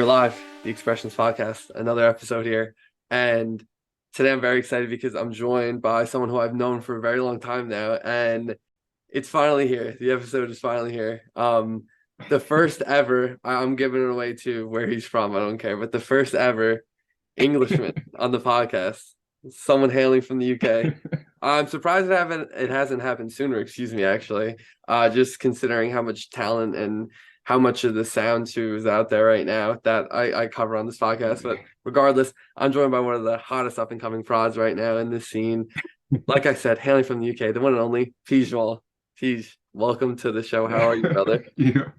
live, the Expressions Podcast, another episode here. And today I'm very excited because I'm joined by someone who I've known for a very long time now. And it's finally here. The episode is finally here. The first ever, I'm giving it away to where he's from, I don't care, but the first ever Englishman on the podcast, someone hailing from the UK. I'm surprised it hasn't happened sooner, excuse me, actually. Just considering how much talent and how much of the sound too is out there right now that I cover on this podcast. But regardless, I'm joined by one of the hottest up and coming prods right now in this scene. Like I said, hailing from the UK, the one and only piegemal. Piege, welcome to the show. How are you, brother? Yeah,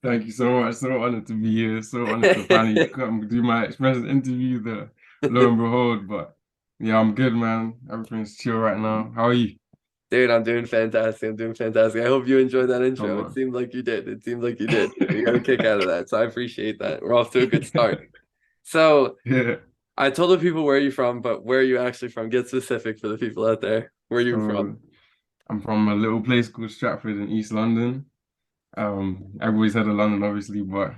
thank you so much. So honored to be here. So honored to finally come do my express interview. Lo and behold, but yeah, I'm good, man. Everything's chill right now. How are you? Dude, I'm doing fantastic. I'm doing fantastic. I hope you enjoyed that Come intro. It on. seemed like you did. It seemed like you did. You got a kick out of that. So I appreciate that. We're off to a good start. So Yeah. I told the people where are you from, but where are you actually from? Get specific for the people out there. Where are you from? So I'm from a little place called Stratford in East London. Everybody's heard of London, obviously, but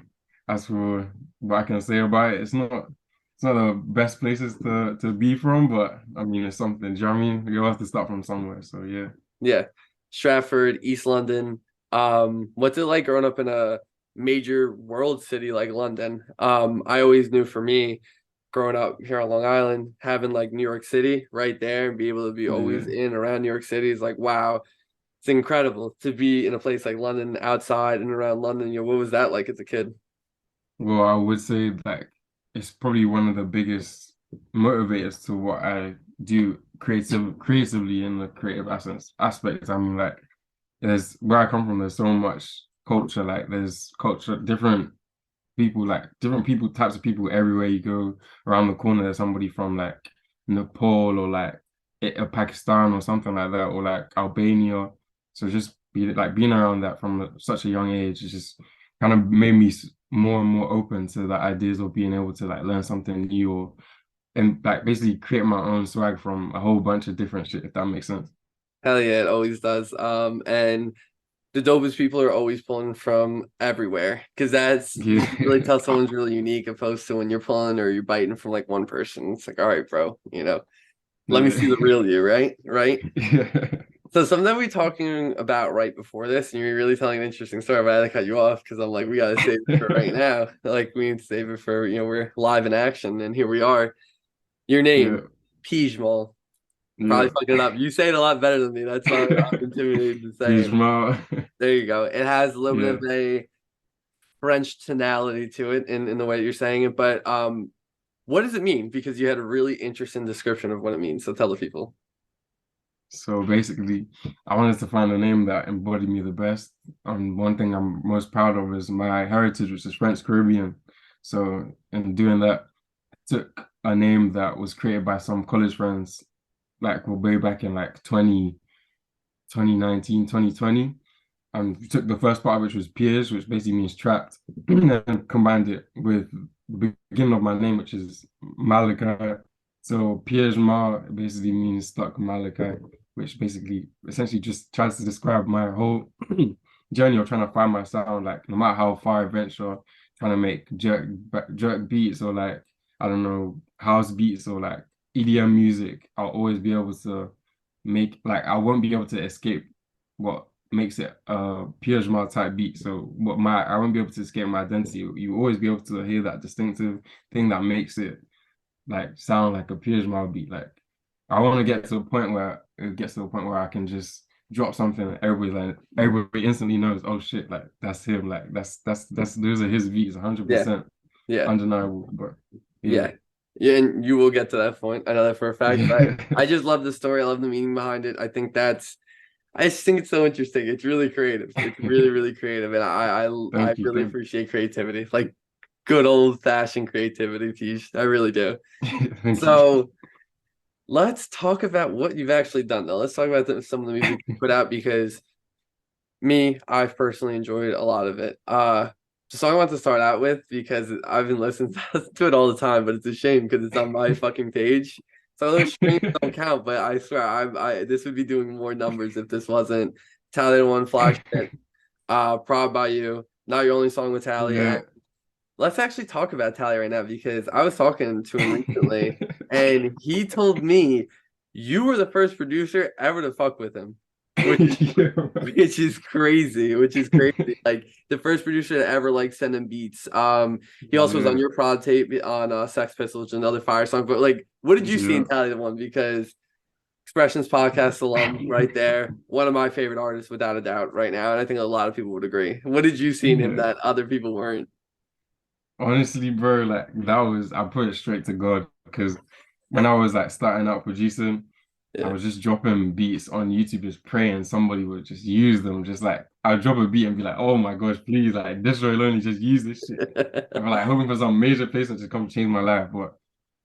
as for what I can say about it, it's not the best places to be from, but I mean it's something. Do you know what I mean? You have to start from somewhere. So yeah. Yeah. Stratford, East London. What's it like growing up in a major world city like London? I always knew for me, growing up here on Long Island, having like New York City right there and be able to be always Yeah. in around New York City is like, wow, it's incredible to be in a place like London, outside and around London. What was that like as a kid? Well, I would say like it's probably one of the biggest motivators to what I do creatively in the creative essence aspect. I mean, like there's where I come from, there's so much culture, like there's culture, different people, types of people everywhere you go around the corner. There's somebody from like Nepal or like Pakistan or something like that, or like Albania. So just being around that from such a young age, it just kind of made me more and more open to the ideas of being able to like learn something new and like basically create my own swag from a whole bunch of different shit, if that makes sense. Hell yeah, it always does. And the dopest people are always pulling from everywhere because that's you Yeah. can really tell someone's really unique opposed to when you're pulling or you're biting from like one person. It's like, all right, bro, let me see the Yeah. real you, right? Right. Yeah. So something that we talking about right before this, and you're really telling an interesting story, but I had to cut you off because I'm like, we gotta save it for right now. Like we need to save it for, we're live in action, and here we are. Your name, Yeah. Piegemal. Probably Yeah. fucking it up. You say it a lot better than me. That's why I'm intimidated to say it. Piegemal. There you go. It has a little bit Yeah. of a French tonality to it in the way you're saying it, but what does it mean? Because you had a really interesting description of what it means. So tell the people. So basically, I wanted to find a name that embodied me the best. And one thing I'm most proud of is my heritage, which is French Caribbean. So in doing that, I took a name that was created by some college friends, like way back in like 2019, 2020. And we took the first part, which was piège, which basically means trapped, and then combined it with the beginning of my name, which is Malachi. So piège ma basically means stuck Malachi, which basically essentially just tries to describe my whole journey of trying to find my sound. Like no matter how far I venture, trying to make jerk beats or like I don't know house beats or like EDM music, I'll always be able to make like I won't be able to escape what makes it a piegemal type beat. So I won't be able to escape my identity. You always be able to hear that distinctive thing that makes it like sound like a piegemal beat. Like I want to get to a point where it gets to a point where I can just drop something and everybody instantly knows, oh shit, like that's him. Like that's those are his beats, Yeah, 100% yeah, undeniable. But yeah. yeah, yeah, and you will get to that point. I know that for a fact. But Yeah. I just love the story. I love the meaning behind it. I just think it's so interesting. It's really creative. It's really, really creative, and I Thank you. really Thank appreciate creativity, like good old fashioned creativity, Tish. I really do. thank you. So let's talk about what you've actually done, though. Let's talk about some of the music you put out because I've personally enjoyed a lot of it. The song I want to start out with because I've been listening to it all the time, but it's a shame because it's on my fucking page. So those streams don't count, but I swear I this would be doing more numbers if this wasn't Tally One Flash Hit, Proud by You, Not Your Only Song with Tally, and Yeah. let's actually talk about Tally right now because I was talking to him recently and he told me you were the first producer ever to fuck with him, which is Yeah, which is crazy, which is crazy. Like the first producer to ever like send him beats. He also was on yeah, your prod tape on Sex Pistols, another fire song. But like, what did you see in yeah. Tally the One? Because Expressions podcast alum right there, one of my favorite artists without a doubt right now, and I think a lot of people would agree. What did you see in him Yeah. that other people weren't? Honestly, bro, like that was I put it straight to God because when I was like starting out producing, I Yeah. was just dropping beats on YouTube, just praying somebody would just use them. Just like I'd drop a beat and be like, "Oh my gosh, please, like this Roy only just use this shit." And we're like hoping for some major placement to come change my life. But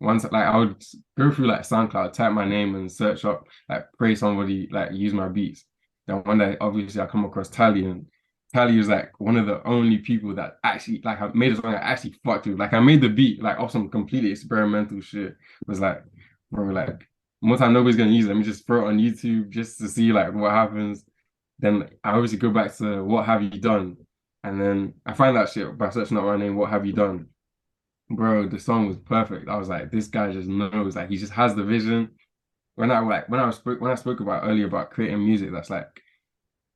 once like I would go through like SoundCloud, type my name and search up, like pray somebody like use my beats. Then one day, obviously, I come across Tally, and Tally was like one of the only people that actually like I made a song I actually fucked with. Like I made the beat like off some completely experimental shit. It was like, bro, like more time nobody's gonna use it. Let me just throw it on YouTube just to see like what happens. Then I obviously go back to what have you done? And then I find that shit by searching up my name, what have you done? Bro, the song was perfect. I was like, this guy just knows, like he just has the vision. When I spoke about earlier about creating music that's like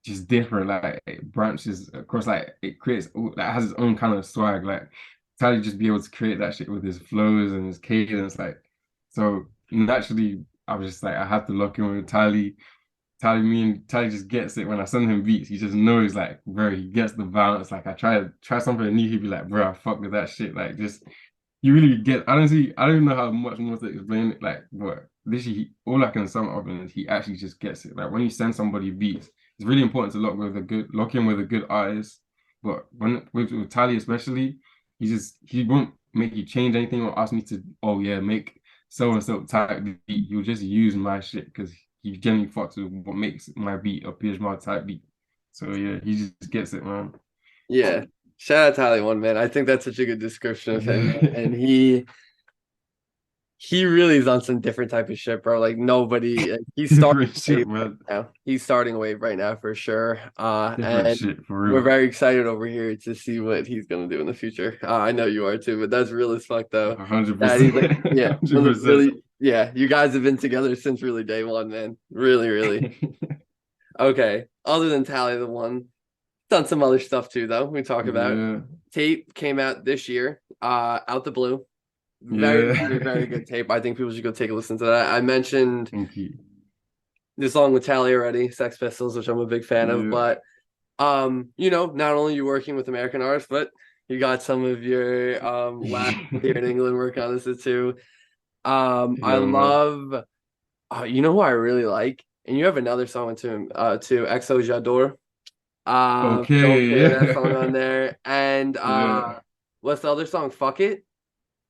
just different, like it branches across, like it creates that has its own kind of swag. Like Tally just be able to create that shit with his flows and his cadence, like so naturally I was just like I had to lock in with Tally just gets it when I send him beats. He just knows, like, bro, he gets the balance. Like, I try something new, he'd be like, bro, I fuck with that shit. Like, just you really get. I don't even know how much more to explain it. Like, but literally, all I can sum up is he actually just gets it. Like, when you send somebody beats, it's really important to lock in with a good artist. But with Tally especially, he won't make you change anything or ask me to, oh yeah, make so and so type beat. You'll just use my shit because he generally fucks with what makes my beat a piegemal type beat. So yeah, he just gets it, man. Yeah. Shout out Tally One, man. I think that's such a good description of him. Yeah. And he really is on some different type of shit, bro. Like nobody he's starting Different a wave shit, right man. now. He's starting a wave right now for sure. Different And shit for we're real. very excited over here to see what he's gonna do in the future. I know you are too, but that's real as fuck though. That he's 100%. like, yeah, one of the 100%. really, yeah, you guys have been together since really day one, man. Really, really. Okay. Other than Tally the One, done some other stuff too, though. We talk about Yeah. tape came out this year, out the blue. Very, very, very Yeah. good tape. I think people should go take a listen to that. I mentioned Thank you. this song with Tally already, Sex Pistols, which I'm a big fan of. Yeah. But not only you working with American artists, but you got some of your last here in England work on this too. I Yeah, man. love you know who I really like, and you have another song with him too, EXO J'adore. Don't Okay. care that song on Yeah. there. And Yeah. what's the other song? Fuck It.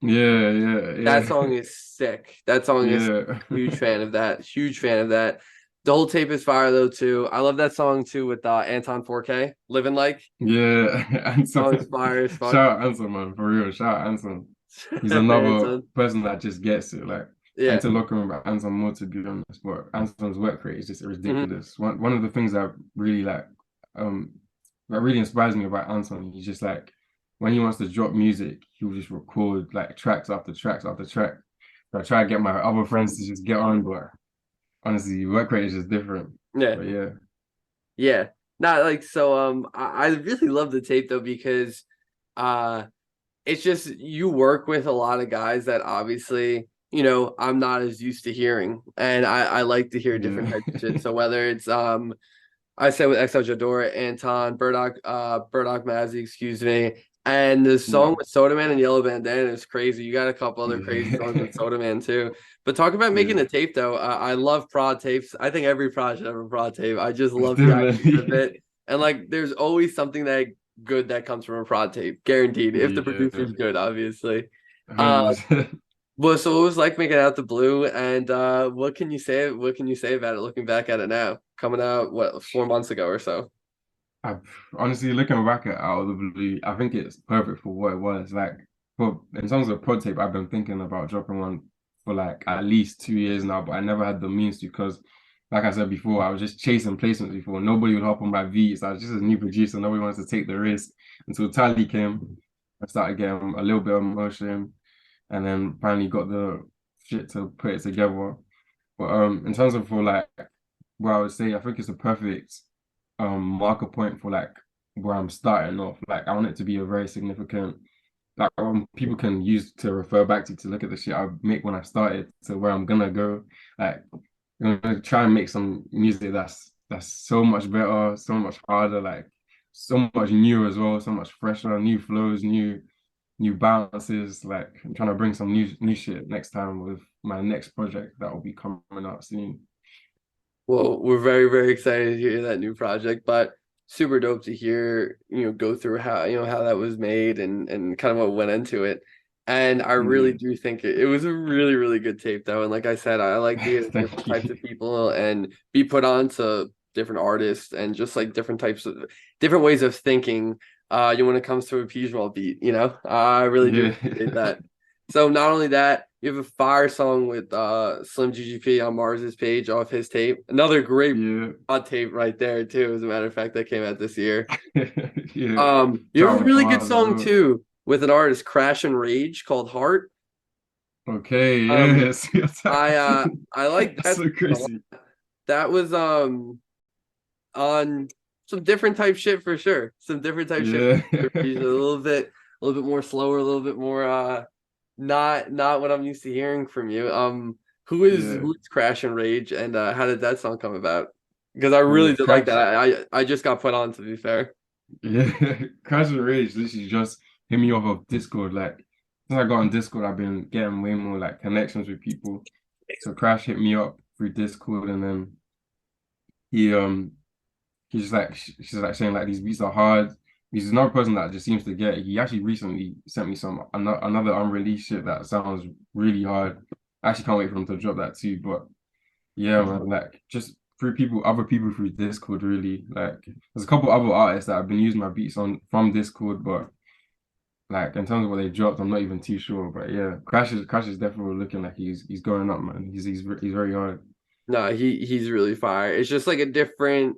Yeah. Yeah. That Yeah. song is sick. That song is Yeah. huge fan of that. Huge fan of that. The whole tape is fire though too. I love that song too with Anton 4K. Living Like. Yeah. Song is Anson. fire as fuck. Shout out Anson, man. For real. Shout out Anson. He's another Anton. person that just gets it. Like I need Yeah. to look him about Anson more to be honest. But Anson's work rate is just Mhm. ridiculous. One of the things that really um that really inspires me about Anson, he's just like when he wants to drop music, he'll just record like tracks after tracks after track. So I try to get my other friends to just get on, but honestly, work rate is just different. Yeah. But yeah, Yeah. Not like so I really love the tape though because uh it's just you work with a lot of guys that obviously, I'm not as used to hearing. And I like to hear different yeah, types of shit. So whether it's I said with XL Jadora, Anton, Burdock Mazzy, excuse me. And the yeah, song with Soda Man and Yellow Bandana is crazy. You got a couple other crazy songs with yeah, Soda Man too. But talk about making yeah. a tape though. I love prod tapes. I think every prod should have a prod tape. I just love the idea of Definitely. it. And like there's always something that good that comes from a prod tape. Guaranteed. If the Yeah, producer's good, obviously. Uh 100%. well, so it was like making out the blue, and what can you say? What can you say about it? Looking back at it now, coming out what 4 months ago or so. I honestly looking back at Out of the Blue, I think it's perfect for what it was. Like, for in terms of prod tape, I've been thinking about dropping one for like at least 2 years now, but I never had the means to because, like I said before, I was just chasing placements before. Nobody would hop on my beats. I was just a new producer. Nobody wants to take the risk until Tally came. I started getting a little bit of motion, and then finally got the shit to put it together. But in terms of for like where I would say, I think it's a perfect marker point for like where I'm starting off. Like I want it to be a very significant, like people can use to refer back to look at the shit I make when I started to where I'm gonna go. Like I'm gonna try and make some music that's so much better, so much harder, like so much new as well, so much fresher, new flows, new balances. Like I'm trying to bring some new shit next time with my next project that will be coming out soon. Well, we're very, very excited to hear that new project, but super dope to hear, go through how, how that was made and kind of what went into it. And I really Yeah. do think it was a really, really good tape though. And like I said, I like to hear different Thank types you. of people and be put on to different artists and just like different types of different ways of thinking, when it comes to a piegemal beat, I really do Yeah. appreciate that. So not only that, you have a fire song with Slim GGP on Mars's page off his tape. Another great Yeah. on tape right there too, as a matter of fact, that came out this year. Yeah. You have a Travel really good Mars as song well. too with an artist, Crash and Rage, called Heart. Okay, Um, yes. Yes. I like That's that so a lot. crazy. That was on some different type shit for sure. Some different type shit. Yeah. He's a little bit more slower, a little bit more not what I'm used to hearing from you. Yeah. Who is Crash and Rage, and how did that song come about? Because I really Well, did like that. Crash, I just got put on, to be fair. yeah. Crash and Rage literally just hit me off of Discord. Like since I got on Discord, I've been getting way more like connections with people. So Crash hit me up through Discord, and then he he's just like she's like saying like these beats are hard. He's another person that just seems to get it. He actually recently sent me some another unreleased shit that sounds really hard. I actually can't wait for him to drop that too. But yeah, man, like just through people, other people through Discord, really. Like there's a couple other artists that I've been using my beats on from Discord, but like in terms of what they dropped, I'm not even too sure. But yeah, Crash is definitely looking like he's going up, man. He's very hard. No, he's really fire. It's just like a different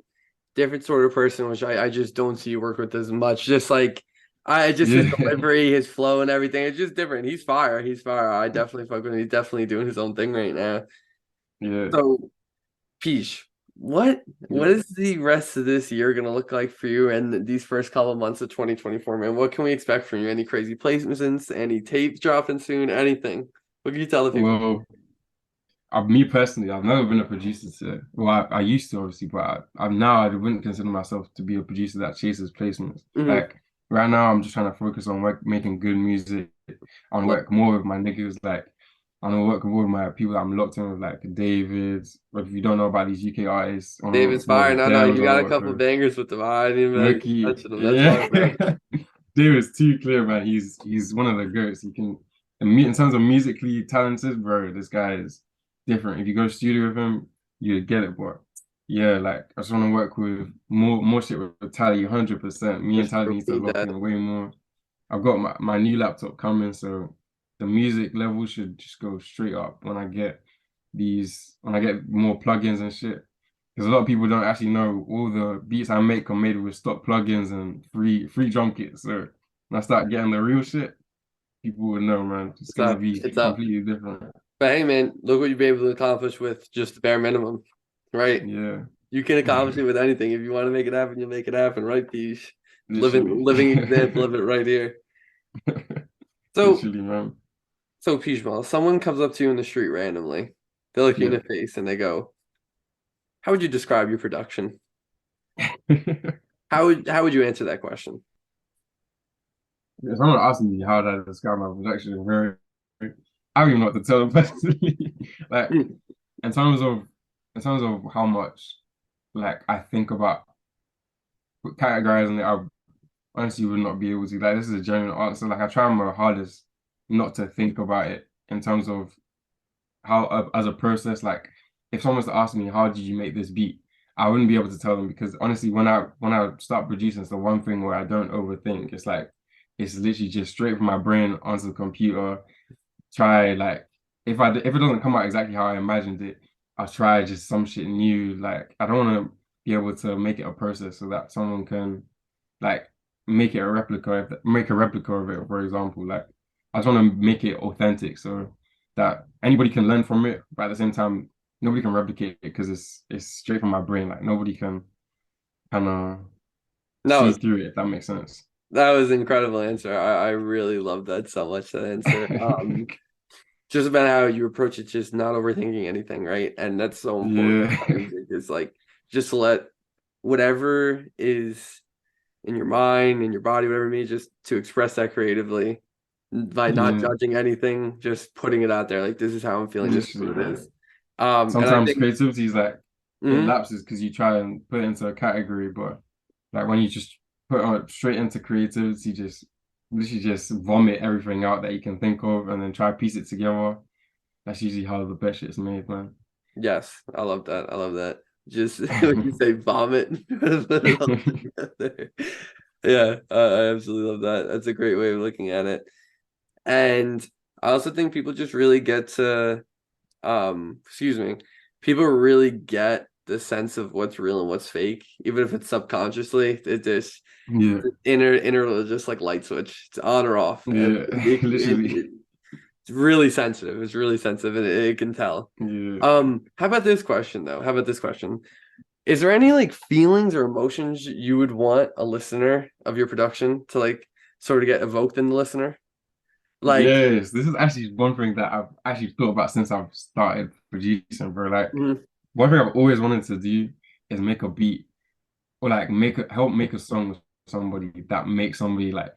sort of person, which I just don't see you work with as much. Just like I just his Yeah, delivery, his flow, and everything. It's just different. He's fire. He's fire. I definitely fuck with him. He's definitely doing his own thing right now. yeah, So Peach, what yeah. is the rest of this year gonna look like for you and these first couple of months of 2024, man? What can we expect from you? Any crazy placements, any tape dropping soon, anything? What can you tell the people? Well, me personally, I've never been a producer to, well, I used to obviously, but I'm now I wouldn't consider myself to be a producer that chases placements. Hmm. Like right now, I'm just trying to focus on making good music, on Love work more with my niggas. Like I want to work more with my people that I'm locked in with, like David. But if you don't know about these UK artists, I want to David's work more fire. with No, them. you I want got to a work couple with bangers with them. I didn't even Ricky. mention them. That's Yeah, fire, man. David's too clear, man. He's one of the goats. He can, in terms of musically talented, bro, this guy is different. If you go studio with him, you get it, but yeah, like I just want to work with more shit with Tali, 100%. Me For and Tali sure, need we to need lock that. in way more. I've got my new laptop coming, so the music level should just go straight up when I get more plugins and shit. Because a lot of people don't actually know all the beats I make are made with stock plugins and free drum kits. So when I start getting the real shit, people will know, man. It's It's gonna up. be It's up. completely different. But hey, man, look what you've been able to accomplish with just the bare minimum, right? Yeah. You can accomplish it with anything. If you want to make it happen, you'll make it happen, right, Peach? Literally. Living example of it right here. So, Literally, man. so Peach Mall, someone comes up to you in the street randomly. They look you in Yeah. the face and they go, "How would you describe your production?" How would you answer that question? If someone asked me how to describe my production, very, I don't even know what to tell them personally. Like Hmm. in terms of how much like I think about categorizing it, I honestly would not be able to. Like this is a genuine answer. Like I try my hardest not to think about it in terms of how as a process. Like if someone was to ask me how did you make this beat, I wouldn't be able to tell them because honestly, when I start producing, it's the one thing where I don't overthink. It's like it's literally just straight from my brain onto the computer. Try like if it doesn't come out exactly how I imagined it, I'll try just some shit new. Like I don't want to be able to make it a process so that someone can like make a replica of it, for example. Like I just want to make it authentic so that anybody can learn from it, but at the same time, nobody can replicate it because it's straight from my brain. Like nobody can kind of That see was through it, if that makes sense. that was an incredible answer. I really love that so much, that answer. Just about how you approach it, just not overthinking anything, right? And that's so important Yeah, about music. Is like just let whatever is in your mind, in your body, whatever it means, just to express that creatively by not yeah, judging anything, just putting it out there. Like this is how I'm feeling. This is literally, what it bro. is. And I Sometimes think, creativity is like it mhm, lapses because you try and put it into a category, but like when you just put on straight into creativity, just literally just vomit everything out that you can think of and then try to piece it together. That's usually how the best shit's made, man. yes, I love that. I love that. Just when you say vomit, put it all together. Yeah, I absolutely love that. That's a great way of looking at it. And I also think people just really get to, excuse me, people really get the sense of what's real and what's fake, even if it's subconsciously. It just Yeah, inner just like light switch. It's on or off, and yeah, literally. it's really sensitive. It's really sensitive, and it can tell. Yeah. How about this question though? How about this question? Is there any like feelings or emotions you would want a listener of your production to like sort of get evoked in the listener? Like, Yes, this is actually one thing that I've actually thought about since I've started producing, bro. Like mhm, one thing I've always wanted to do is make a beat or like help make a song with somebody that makes somebody like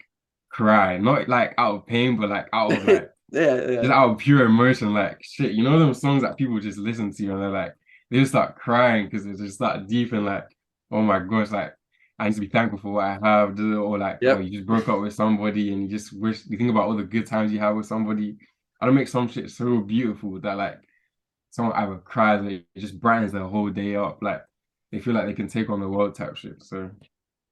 cry, not like out of pain, but like out of like yeah, yeah, just out of pure emotion. Like shit, you know them songs that people just listen to and they're like they just start crying because it's just that deep and like oh my gosh, like I need to be thankful for what I have, or like oh yep, you just broke up with somebody and you just wish you think about all the good times you had with somebody. I don't make some shit so beautiful that like someone either cries or it just brightens their whole day up. Like they feel like they can take on the world type shit. So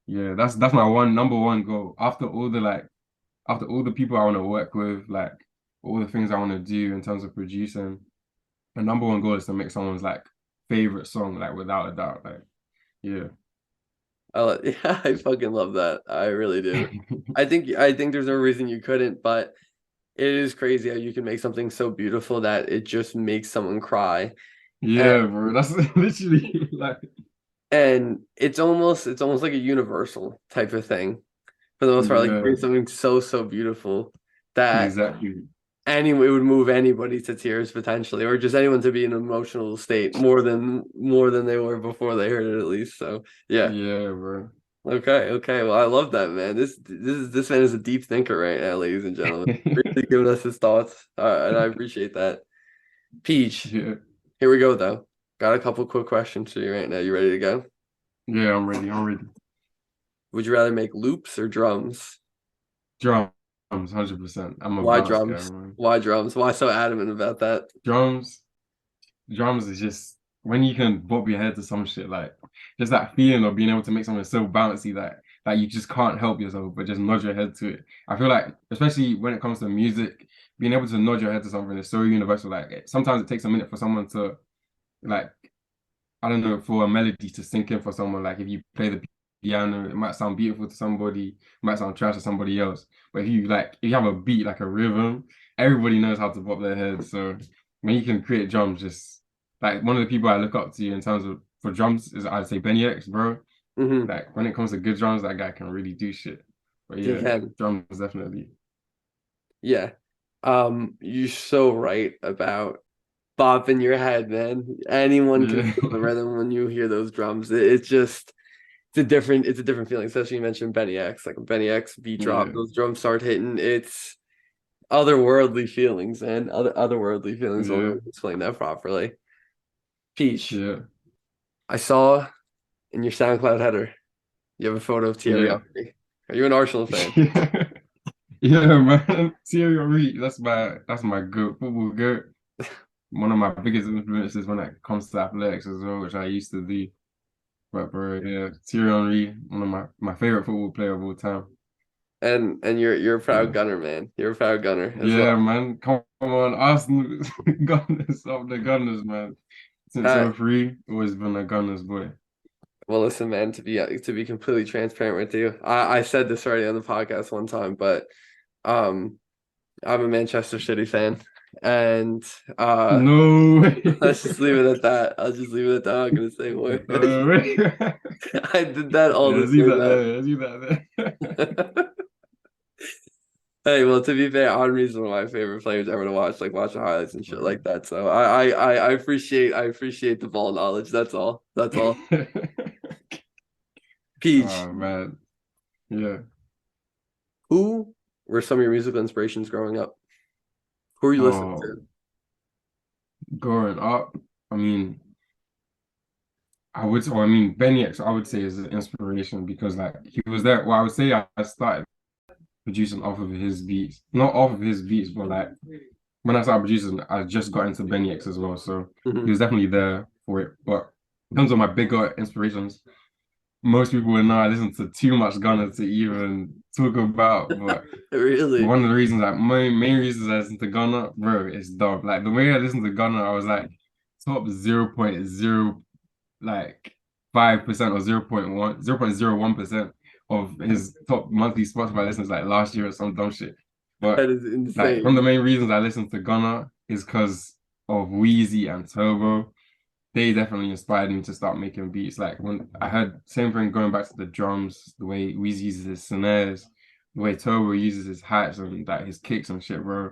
yeah, that's my one number one goal. After all the people I want to work with, like all the things I want to do in terms of producing, my number one goal is to make someone's like favorite song, like without a doubt. Like yeah. yeah, I fucking love that. I really do. I think there's no reason you couldn't, but it is crazy how you can make something so beautiful that it just makes someone cry. And Yeah, bro. That's literally like it's almost like a universal type of thing for the most part. Like you yeah, bring something so beautiful that exactly. anyway it would move anybody to tears potentially, or just anyone to be in an emotional state more than they were before they heard it at least. So yeah. Yeah, bro. Okay, okay. Well, I love that, man. This man is a deep thinker right now, ladies and gentlemen. Really giving us his thoughts, and I appreciate that. Peach, Yeah. here we go though. Got a couple quick questions for you right now. You ready to go? Yeah, I'm ready. I'm ready. Would you rather make loops or drums? Drums, 100%. I'm a Why bounce guy, drums? man. Why drums? Why so adamant about that? Drums, drums is just when you can bob your head to some shit, like just that feeling of being able to make something so bouncy that you just can't help yourself but just nod your head to it. I feel like, especially when it comes to music, being able to nod your head to something is so universal. Like sometimes it takes a minute for someone to like I don't know, for a melody to sink in for someone, like if you play the piano, it might sound beautiful to somebody, it might sound trash to somebody else. But if you have a beat, like a rhythm, everybody knows how to bob their head. So when you can create drums, just like one of the people I look up to in terms of for drums is I'd say Benny X, bro. Hmm. Like when it comes to good drums, that guy can really do shit. But You yeah, can. drums definitely. Yeah. You're so right about bopping your head, man. Anyone can Yeah. feel the rhythm when you hear those drums. It's just it's a different feeling. Especially you mentioned Benny X, like Benny X beat drop, Yeah. those drums start hitting. It's otherworldly feelings, man. Otherworldly feelings. I'll Yeah. really explain that properly. Peach, Yeah. I saw in your SoundCloud header, you have a photo of Thierry Yeah. Henry. Are you an Arsenal fan? Yeah. Yeah, man. Thierry Henry, that's my goat, football goat. One of my biggest influences when it comes to athletics as well, which I used to do. But bro, yeah, Thierry Henry, one of my favorite football player of all time. And you're a proud Yeah, gunner, man. You're a proud gunner as yeah, well. man. Come on, Arsenal Gunners of the Gunners, man. Since Uh, '03, always been a Gunners boy. Well, listen, man, to be completely transparent with you, I said this already on the podcast one time, but um, I'm a Manchester City fan, and No way. let's just leave it at that. I'll just leave it at that. I'm not gonna say more. No way. I did that all Yeah, to see say that that. there. See that there. Hey, well, to be fair, Henry's one of my favorite players ever to watch, like watch the highlights and shit like that. So I appreciate the ball knowledge. That's all. That's all. Peach, Oh man. Yeah. who were some of your musical inspirations growing up? Who are you listening Oh, to? growing up, I mean, I mean, Benny X, I would say is an inspiration because like he was there. Well, I would say I started producing off of his beats, not off of his beats, but like when I started producing, I just got into Benny X as well. So he Mhm. was definitely there for it. But in terms of my bigger inspirations, most people would know I listen to too much Gunna to even talk about. But Really? one of the reasons, like my main reasons I listen to Gunna, bro, is dumb. Like the way I listen to Gunna, I was like top 0.0 like 5% or 0.1% of his top monthly Spotify listens like last year or some dumb shit. But That is like one of insane. the main reasons I listen to Gunna is because of Wheezy and Turbo. They definitely inspired me to start making beats. Like when I heard same thing going back to the drums, the way Wheezy uses his snares, the way Turbo uses his hats and like his kicks and shit, bro.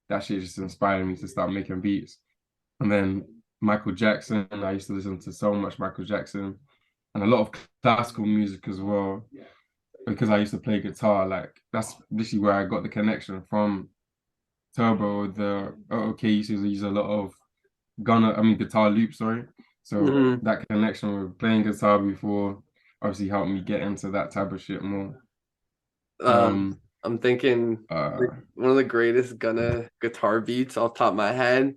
That shit just inspired me to start making beats. And then Michael Jackson, I used to listen to so much Michael Jackson and a lot of classical music as well because I used to play guitar. Like that's literally where I got the connection from Turbo. The okay used to use a lot of guitar loop, sorry. So Mhm. that connection with playing guitar before obviously helped me get into that type of shit more. Um, Um, I'm thinking like uh, one of the greatest Gunna guitar beats off the top of my head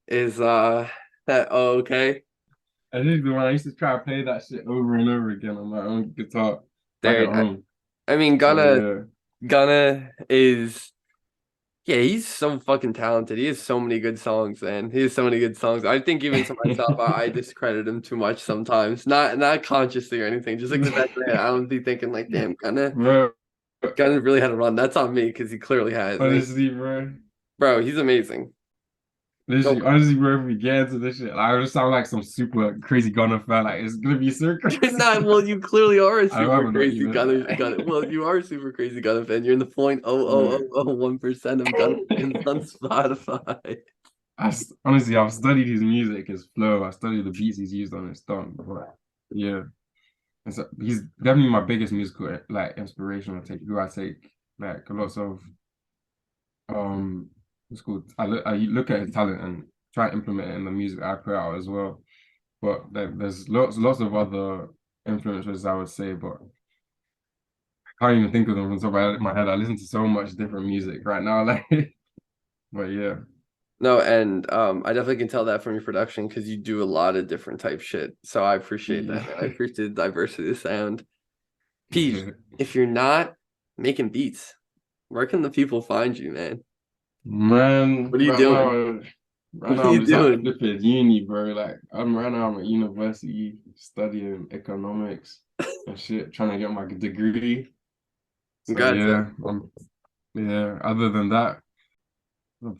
is that oh okay. I think the one I used to try to play that shit over and over again on my own guitar back at There, home. I mean, So yeah. Gunna is yeah, he's so fucking talented. He has so many good songs, man. He has so many good songs. I think even to myself, I discredit him too much sometimes. Not consciously or anything. Just like the back of my head, I don't be thinking like, damn, Bro, Gunna really had a run. That's on me because he clearly has. And honestly, bro. bro, he's amazing. Go. Literally, honestly, bro, if we get into this shit, like, I just sound like some super crazy Gunna fan. Like, it's gonna be so Nah, crazy. well, you clearly are a I'd super rather not crazy even. Gunna. Well, you are a super crazy Gunna fan. You're in the point oh oh Bro. oh oh 1% of Gunna fans on Spotify. Honestly, I've studied his music, his flow. I studied the beats he's used on his song. But yeah, and so he's definitely my biggest musical like inspiration. Who I take like lots of it's called. I look at his talent and try to implement it in the music I put out as well. But there's lots of other influences I would say, but I can't even think of them on top of my head. I listen to so much different music right now, like, but yeah, No, and I definitely can tell that from your production because you do a lot of different type shit. So I appreciate that, man. I yeah, appreciate the diversity of sound. Peach, yeah. if you're not making beats, where can the people find you, man? Man, What are you doing? right What are now I'm you just at doing? flipping uni, bro. Like right now I'm at university studying economics and shit, trying to get my degree. So Congrats, yeah, man. yeah. Other than that, I'm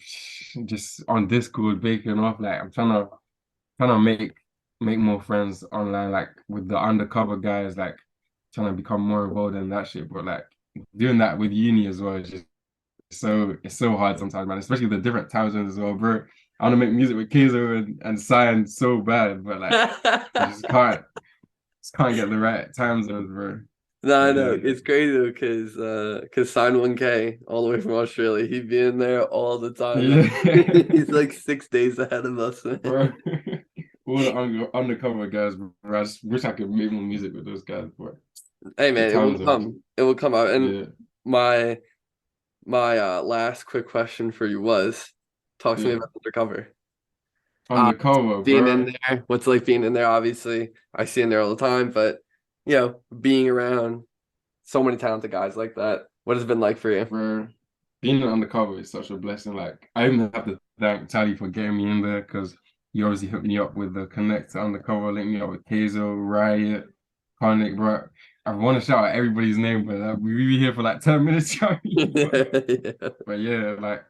just on Discord baking off. Like I'm trying to make more friends online, like with the undercover guys, like trying to become more involved in that shit. But like doing that with uni as well is just it's so hard sometimes, man. Especially the different time zones as well, bro. I want to make music with Keizo and Cyan so bad, but like I just can't get the right time zones, bro. No, But I know yeah, it's crazy though, cause Sign 1K all the way from Australia, he'd be in there all the time. yeah, He's like 6 days ahead of us, man. bro. All the undercover guys, bro. I just wish I could make more music with those guys, but Hey the man, it time will zones. come. It will come out. And Yeah, my last quick question for you was, talk to me yeah. about undercover. Uh, Undercover, being in bro. there, what's it like being in there? Obviously, I see in there all the time, but being around so many talented guys like that, what has it been like for you? Bro, being undercover is such a blessing. Like I even have to thank Tali for getting me in there because you obviously hooked me up with the Connect to Undercover, linked me up with Keizo, Riot, Conic, bro. I want to shout out everybody's name, but we be here for like 10 minutes, Charlie. Yeah. But yeah, like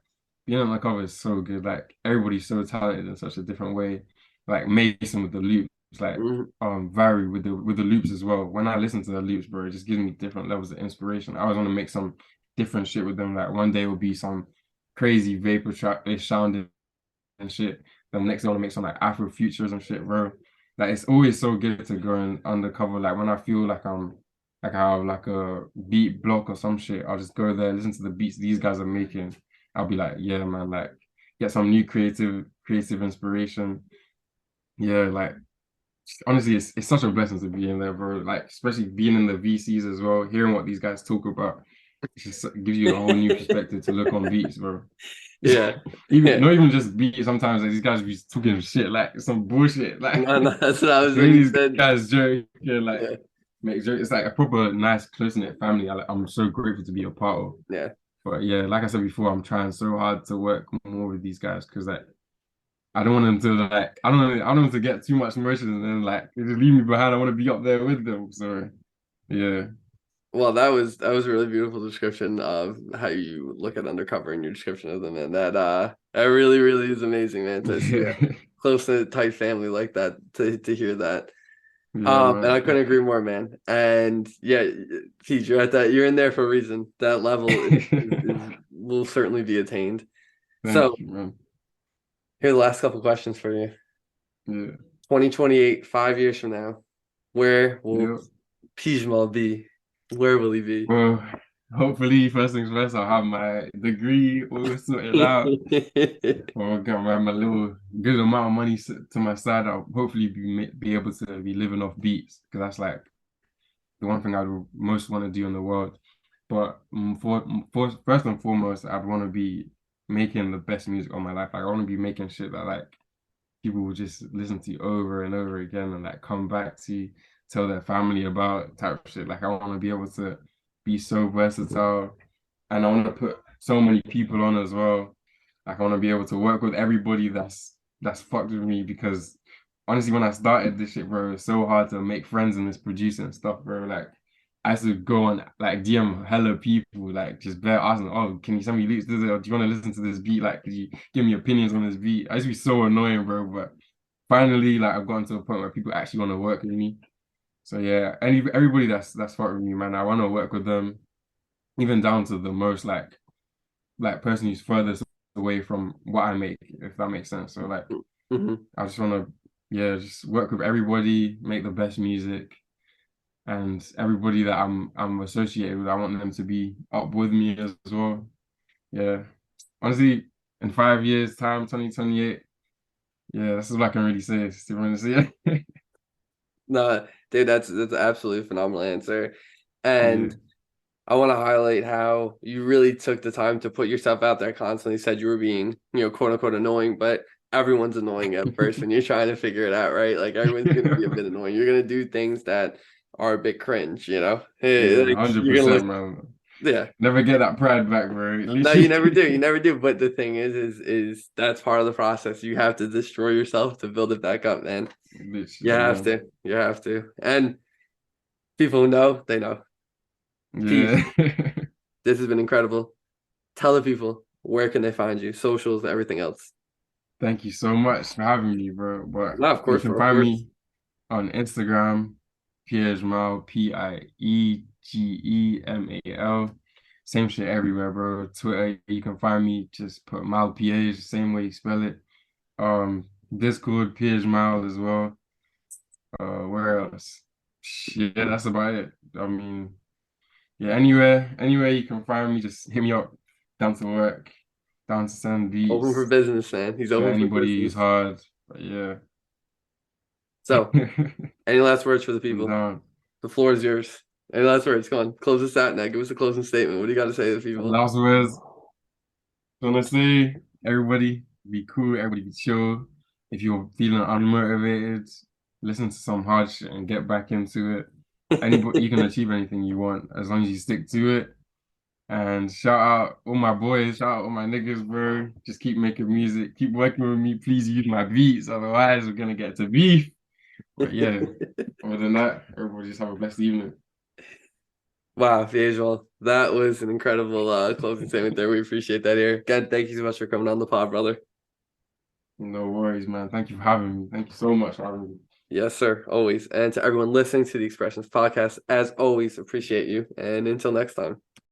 being undercover is so good. Like everybody's so talented in such a different way. Like Mason with the loops, like Mhm. Vary with the loops as well. When I listen to the loops, bro, it just gives me different levels of inspiration. I always want to make some different shit with them. Like one day will be some crazy vapor trap they sounding and shit. Then next day I want to make some like Afro futures and shit, bro. Like it's always so good to go and undercover. Like when I feel like I have like a beat block or some shit, I'll just go there, listen to the beats these guys are making. I'll be like, yeah, man, like get some new creative inspiration. Yeah, like honestly, it's such a blessing to be in there, bro. Like especially being in the VCs as well, hearing what these guys talk about. It just gives you a whole new perspective to look on beats, bro. Yeah. Even Yeah. not even just beats. Sometimes like, these guys be talking shit, like some bullshit. Like No, no, that's what I was the when way you these said. guys joke and like Yeah. make jokes. It's like a proper nice close knit family. I'm so grateful to be a part of. Yeah. But yeah, like I said before, I'm trying so hard to work more with these guys because like I don't want them to like I don't want them to get too much motion and then like they just leave me behind. I want to be up there with them. So yeah. Well, that was a really beautiful description of how you look at undercover in your description of them, and that really really is amazing, man. To see a Yeah, close knit tight family like that, to hear that. yeah, And I man. couldn't agree more, man. And yeah, Pete, you're at that. You're in there for a reason. That level is will certainly be attained. So Thank you, man. here are the last couple questions for you. Yeah, 2028, 5 years from now, where will yeah. piegemal be? Where will he be? Well, hopefully, first things first, I'll have my degree all sorted out. Or get my little good amount of money to my side. I'll hopefully be able to be living off beats because that's like the one thing I would most want to do in the world. But for first and foremost, I'd want to be making the best music of my life. Like I want to be making shit that like people will just listen to over and over again and like come back to tell their family about type of shit. Like I want to be able to be so versatile and I want to put so many people on as well. Like I want to be able to work with everybody that's fucked with me because honestly, when I started this shit, bro, it's so hard to make friends in this producing stuff, bro. Like I used to go on like DM hella people, like just bare asking, oh, can you send me leaks? Do you want to listen to this beat? Like, could you give me opinions on this beat? I used to be so annoying, bro. But finally, like I've gotten to a point where people actually want to work with me. So yeah, everybody that's fucked with me, man. I want to work with them, even down to the most like person who's furthest away from what I make, if that makes sense. So like Mhm. I just want to, yeah, just work with everybody, make the best music, and everybody that I'm associated with, I want them to be up with me as well. Yeah, honestly, in 5 years' time, 2028, yeah, that's all I can really say. Still want to see it. No, dude, that's an absolutely phenomenal answer. Yeah, And I want to highlight how you really took the time to put yourself out there, constantly said you were being, quote unquote annoying, but everyone's annoying at first when you're trying to figure it out, right? Like everyone's gonna be a bit annoying. You're gonna do things that are a bit cringe, you know? Hey, yeah, like you're gonna 100%, look, man. yeah. Never get that pride back, bro. No, you never do. Literally, You never do. But the thing is that's part of the process. You have to destroy yourself to build it back up, man. You literally, have man. to. You have to. And people who know, they know. Peace. Yeah. This has been incredible. Tell the people where can they find you, socials, everything else. Thank you so much for having me, bro. But No, of you course, can bro, of find course. me on Instagram, piegemal, Piegemal. Same shit everywhere, bro. Twitter, you can find me, just put Mal Piege, same way you spell it. Discord, Piegemal as well. Where else? Yeah, that's about it. I mean, yeah, anywhere you can find me, just hit me up. Down to work, down to send Open for beats business, man. He's for open for anybody who's business. hard. But yeah. So, any last words for the I'm people? down. The floor is yours. Any last words? Come on, close us out now. Give us a closing statement. What do you got to say to the people? Last words, honestly, everybody be cool, everybody be chill. If you're feeling unmotivated, listen to some hard shit and get back into it. Anybody, you can achieve anything you want as long as you stick to it. And shout out all my boys, shout out all my niggas, bro. Just keep making music, keep working with me. Please use my beats, otherwise we're gonna get to beef. But yeah, other than that, everybody just have a blessed evening. Wow, piegemal. That was an incredible closing statement there. We appreciate that here. Again, thank you so much for coming on the pod, brother. No worries, man. Thank you for having me. Thank you so much for having me. Yes, sir. Always. And to everyone listening to the Expressions podcast, as always, appreciate you. And until next time.